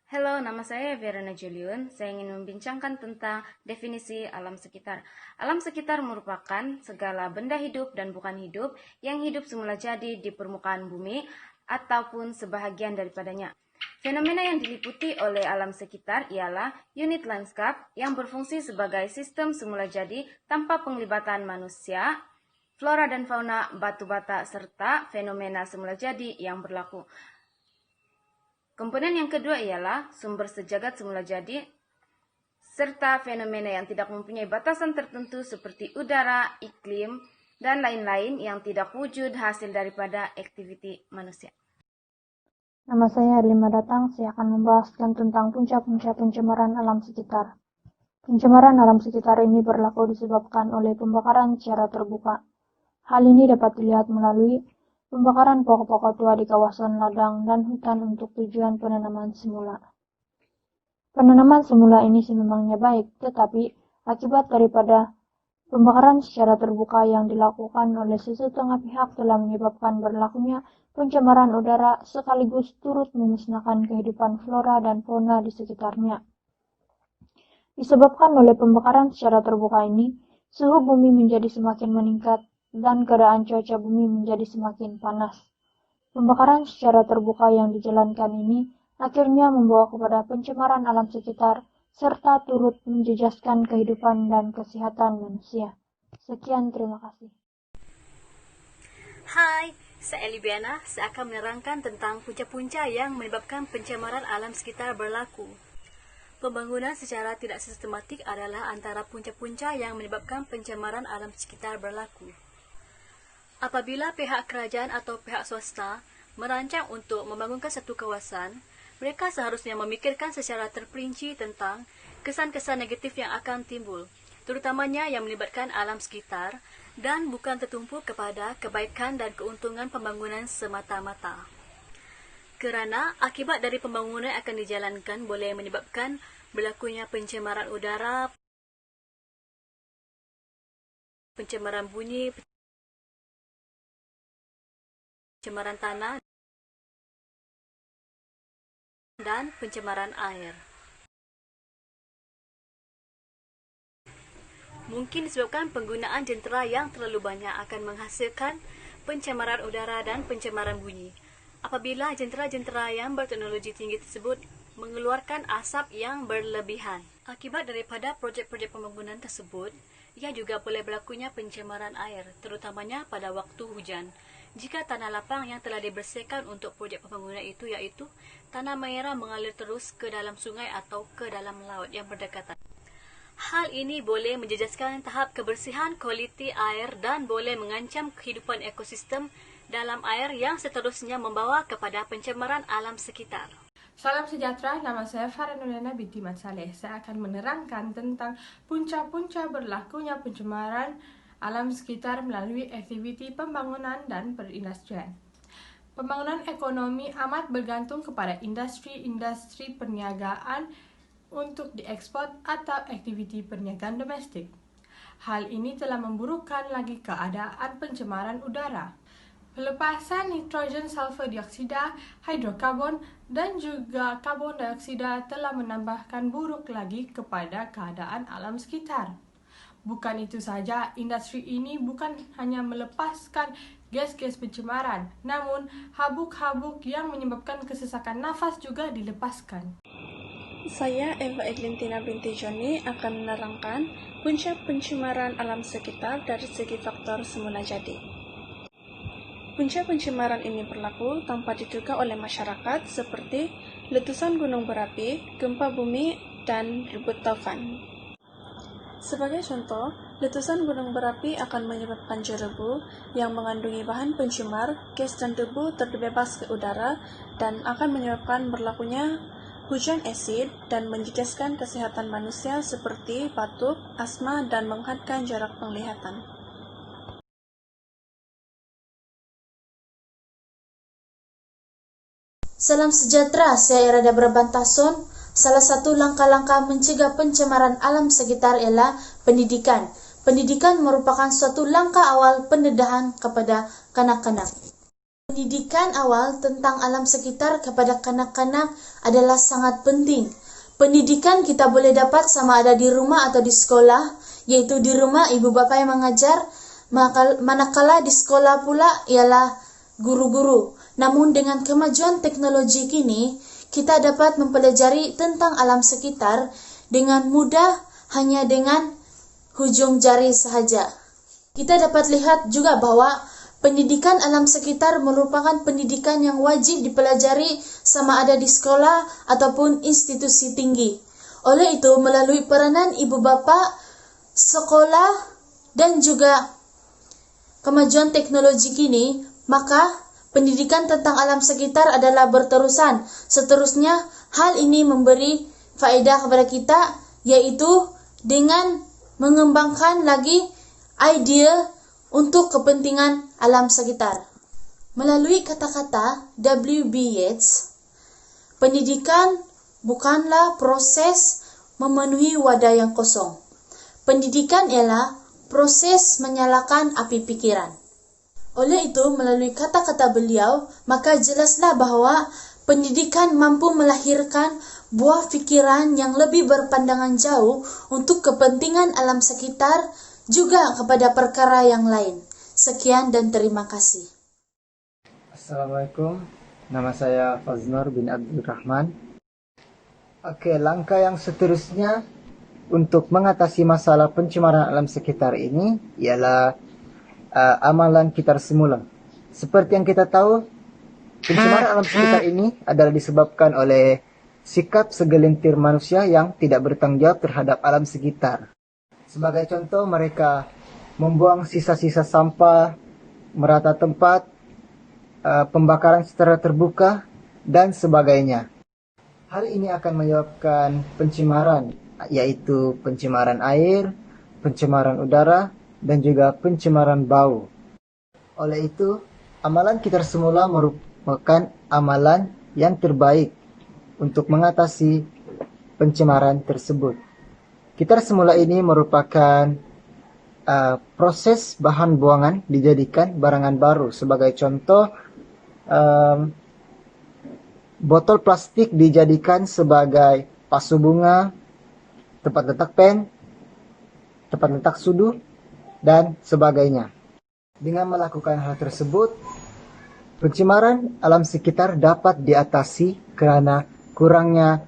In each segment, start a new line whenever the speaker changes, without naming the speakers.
Halo, nama saya Verona Juliun. Saya ingin membincangkan tentang definisi alam sekitar. Alam sekitar merupakan segala benda hidup dan bukan hidup yang hidup semula jadi di permukaan bumi ataupun sebahagian daripadanya. Fenomena yang diliputi oleh alam sekitar ialah unit lanskap yang berfungsi sebagai sistem semula jadi tanpa penglibatan manusia, flora dan fauna batu bata, serta fenomena semula jadi yang berlaku. Komponen yang kedua ialah sumber sejagat semula jadi, serta fenomena yang tidak mempunyai batasan tertentu seperti udara, iklim, dan lain-lain yang tidak wujud hasil daripada aktiviti manusia.
Nama saya Erlima Datang, saya akan membahaskan tentang punca-punca pencemaran alam sekitar. Pencemaran alam sekitar ini berlaku disebabkan oleh pembakaran secara terbuka. Hal ini dapat dilihat melalui pembakaran pokok-pokok tua di kawasan ladang dan hutan untuk tujuan penanaman semula. Penanaman semula ini sememangnya baik, tetapi akibat daripada pembakaran secara terbuka yang dilakukan oleh setengah pihak telah menyebabkan berlakunya pencemaran udara sekaligus turut memusnahkan kehidupan flora dan fauna di sekitarnya. Disebabkan oleh pembakaran secara terbuka ini, suhu bumi menjadi semakin meningkat dan keadaan cuaca bumi menjadi semakin panas. Pembakaran secara terbuka yang dijalankan ini akhirnya membawa kepada pencemaran alam sekitar serta turut menjejaskan kehidupan dan kesehatan manusia. Sekian, terima kasih.
Hai, saya Elibiana. Saya akan menerangkan tentang punca-punca yang menyebabkan pencemaran alam sekitar berlaku. Pembangunan secara tidak sistematik adalah antara punca-punca yang menyebabkan pencemaran alam sekitar berlaku. Apabila pihak kerajaan atau pihak swasta merancang untuk membangunkan satu kawasan, mereka seharusnya memikirkan secara terperinci tentang kesan-kesan negatif yang akan timbul, terutamanya yang melibatkan alam sekitar, dan bukan tertumpu kepada kebaikan dan keuntungan pembangunan semata-mata. Kerana akibat dari pembangunan yang akan dijalankan boleh menyebabkan berlakunya pencemaran udara, pencemaran bunyi, pencemaran tanah, dan pencemaran air. Mungkin disebabkan penggunaan jentera yang terlalu banyak akan menghasilkan pencemaran udara dan pencemaran bunyi. Apabila jentera-jentera yang berteknologi tinggi tersebut mengeluarkan asap yang berlebihan. Akibat daripada projek-projek pembangunan tersebut, ia juga boleh berlakunya pencemaran air, terutamanya pada waktu hujan. Jika tanah lapang yang telah dibersihkan untuk projek pembangunan itu iaitu tanah merah mengalir terus ke dalam sungai atau ke dalam laut yang berdekatan. Hal ini boleh menjejaskan tahap kebersihan kualiti air dan boleh mengancam kehidupan ekosistem dalam air yang seterusnya membawa kepada pencemaran alam sekitar.
Salam sejahtera, nama saya Farah Nurena binti Mat Saleh. Saya akan menerangkan tentang punca-punca berlakunya pencemaran alam sekitar melalui aktiviti pembangunan dan perindustrian. Pembangunan ekonomi amat bergantung kepada industri-industri perniagaan untuk diekspor atau aktiviti perniagaan domestik. Hal ini telah memburukkan lagi keadaan pencemaran udara. Pelepasan nitrogen, sulfur dioksida, hidrokarbon, dan juga karbon dioksida telah menambahkan buruk lagi kepada keadaan alam sekitar. Bukan itu saja, industri ini bukan hanya melepaskan gas-gas pencemaran, namun habuk-habuk yang menyebabkan kesesakan nafas juga dilepaskan.
Saya Eva Eglintina binti Joni akan menerangkan punca pencemaran alam sekitar dari segi faktor semula jadi. Punca pencemaran ini berlaku tanpa diduga oleh masyarakat seperti letusan gunung berapi, gempa bumi, dan ribut taufan. Sebagai contoh, letusan gunung berapi akan menyebabkan jerebu yang mengandungi bahan pencemar, gas dan debu terbebas ke udara dan akan menyebabkan berlakunya hujan asid dan menjejaskan kesehatan manusia seperti batuk, asma, dan menghadkan jarak penglihatan.
Salam sejahtera, saya Irada Brabantason. Salah satu langkah-langkah mencegah pencemaran alam sekitar ialah pendidikan. Pendidikan merupakan suatu langkah awal pendedahan kepada kanak-kanak. Pendidikan awal tentang alam sekitar kepada kanak-kanak adalah sangat penting. Pendidikan kita boleh dapat sama ada di rumah atau di sekolah, yaitu di rumah ibu bapa yang mengajar, manakala di sekolah pula ialah guru-guru. Namun dengan kemajuan teknologi kini, kita dapat mempelajari tentang alam sekitar dengan mudah hanya dengan hujung jari sahaja. Kita dapat lihat juga bahwa pendidikan alam sekitar merupakan pendidikan yang wajib dipelajari sama ada di sekolah ataupun institusi tinggi. Oleh itu, melalui peranan ibu bapa, sekolah dan juga kemajuan teknologi kini, maka pendidikan tentang alam sekitar adalah berterusan. Seterusnya, hal ini memberi faedah kepada kita, yaitu dengan mengembangkan lagi idea untuk kepentingan alam sekitar. Melalui kata-kata W.B. Yeats, pendidikan bukanlah proses memenuhi wadah yang kosong. Pendidikan ialah proses menyalakan api pikiran. Oleh itu, melalui kata-kata beliau, maka jelaslah bahawa pendidikan mampu melahirkan buah fikiran yang lebih berpandangan jauh untuk kepentingan alam sekitar, juga kepada perkara yang lain. Sekian dan terima kasih.
Assalamualaikum, nama saya Faznur bin Abdul Rahman. Oke, langkah yang seterusnya untuk mengatasi masalah pencemaran alam sekitar ini ialah amalan kita semula. Seperti yang kita tahu, pencemaran alam sekitar ini adalah disebabkan oleh sikap segelintir manusia yang tidak bertanggung jawab terhadap alam sekitar. Sebagai contoh, mereka membuang sisa-sisa sampah, merata tempat, pembakaran secara terbuka, dan sebagainya. Hal ini akan menyebabkan pencemaran, yaitu pencemaran air, pencemaran udara, dan juga pencemaran bau. Oleh itu, amalan kita semula merupakan amalan yang terbaik untuk mengatasi pencemaran tersebut. Kitar semula ini merupakan proses bahan buangan dijadikan barangan baru. Sebagai contoh, botol plastik dijadikan sebagai pasu bunga, tempat letak pen, tempat letak sudu, dan sebagainya. Dengan melakukan hal tersebut, pencemaran alam sekitar dapat diatasi kerana kurangnya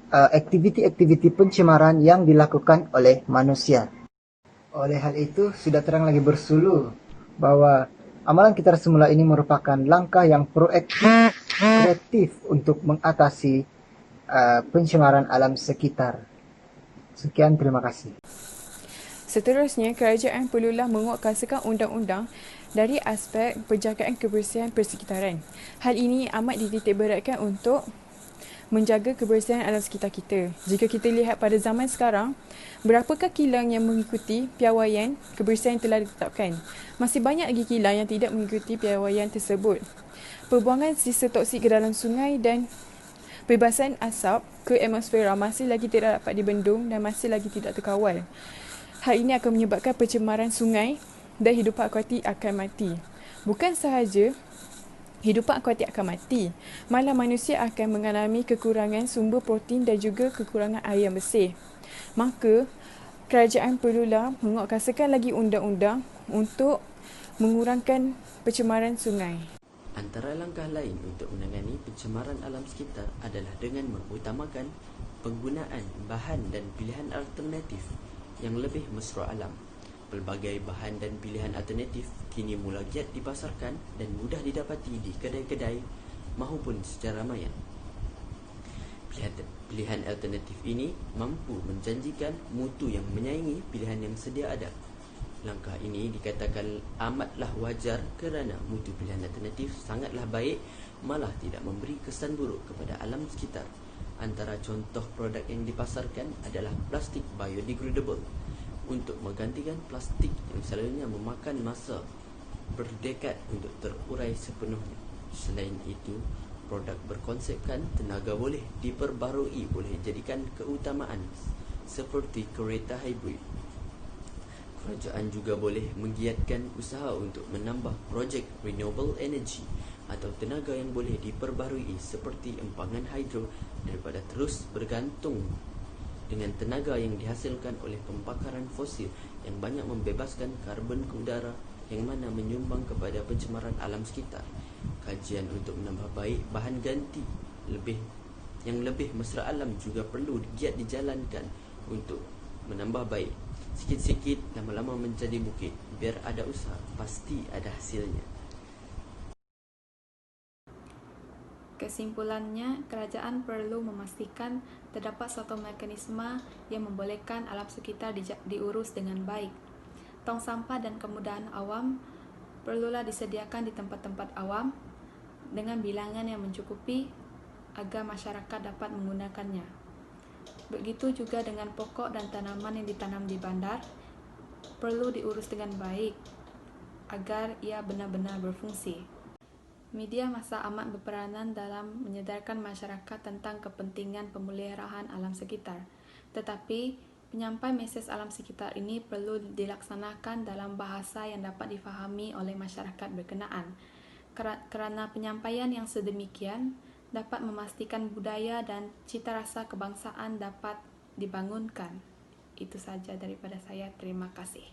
aktiviti-aktiviti pencemaran yang dilakukan oleh manusia. Oleh hal itu, sudah terang lagi bersuluh bahwa amalan kita semula ini merupakan langkah yang proaktif, kreatif untuk mengatasi pencemaran alam sekitar. Sekian, terima kasih.
Seterusnya, kerajaan perlulah menguatkuasakan undang-undang dari aspek penjagaan kebersihan persekitaran. Hal ini amat dititikberatkan untuk menjaga kebersihan alam sekitar kita. Jika kita lihat pada zaman sekarang, berapakah kilang yang mengikuti piawaian kebersihan yang telah ditetapkan? Masih banyak lagi kilang yang tidak mengikuti piawaian tersebut. Perbuangan sisa toksik ke dalam sungai dan bebasan asap ke atmosfera masih lagi tidak dapat dibendung dan masih lagi tidak terkawal. Hal ini akan menyebabkan pencemaran sungai dan hidupan akuatik akan mati. Bukan sahaja hidupan akuatik akan mati, malah manusia akan mengalami kekurangan sumber protein dan juga kekurangan air yang bersih. Maka, kerajaan perlulah menguatkuasakan lagi undang-undang untuk mengurangkan pencemaran sungai.
Antara langkah lain untuk menangani pencemaran alam sekitar adalah dengan mengutamakan penggunaan bahan dan pilihan alternatif yang lebih mesra alam. Pelbagai bahan dan pilihan alternatif kini mula giat dipasarkan dan mudah didapati di kedai-kedai maupun secara maya. Pilihan alternatif ini mampu menjanjikan mutu yang menyaingi pilihan yang sedia ada. Langkah ini dikatakan amatlah wajar kerana mutu pilihan alternatif sangatlah baik, malah tidak memberi kesan buruk kepada alam sekitar. Antara contoh produk yang dipasarkan adalah plastik biodegradable untuk menggantikan plastik yang selalunya memakan masa berdekad untuk terurai sepenuhnya. Selain itu, produk berkonsepkan tenaga boleh diperbarui boleh jadikan keutamaan seperti kereta hybrid. Kerajaan juga boleh menggiatkan usaha untuk menambah projek renewable energy atau tenaga yang boleh diperbarui seperti empangan hidro daripada terus bergantung dengan tenaga yang dihasilkan oleh pembakaran fosil yang banyak membebaskan karbon ke udara yang mana menyumbang kepada pencemaran alam sekitar. Kajian untuk menambah baik bahan ganti yang lebih mesra alam juga perlu giat dijalankan untuk menambah baik. Sikit-sikit lama-lama menjadi bukit. Biar ada usaha, pasti ada hasilnya.
Kesimpulannya, kerajaan perlu memastikan terdapat suatu mekanisme yang membolehkan alam sekitar diurus dengan baik. Tong sampah dan kemudahan awam perlulah disediakan di tempat-tempat awam dengan bilangan yang mencukupi agar masyarakat dapat menggunakannya. Begitu juga dengan pokok dan tanaman yang ditanam di bandar, perlu diurus dengan baik agar ia benar-benar berfungsi. Media massa amat berperanan dalam menyedarkan masyarakat tentang kepentingan pemeliharaan alam sekitar. Tetapi, penyampai mesej alam sekitar ini perlu dilaksanakan dalam bahasa yang dapat difahami oleh masyarakat berkenaan. Kerana penyampaian yang sedemikian dapat memastikan budaya dan cita rasa kebangsaan dapat dibangunkan. Itu saja daripada saya. Terima kasih.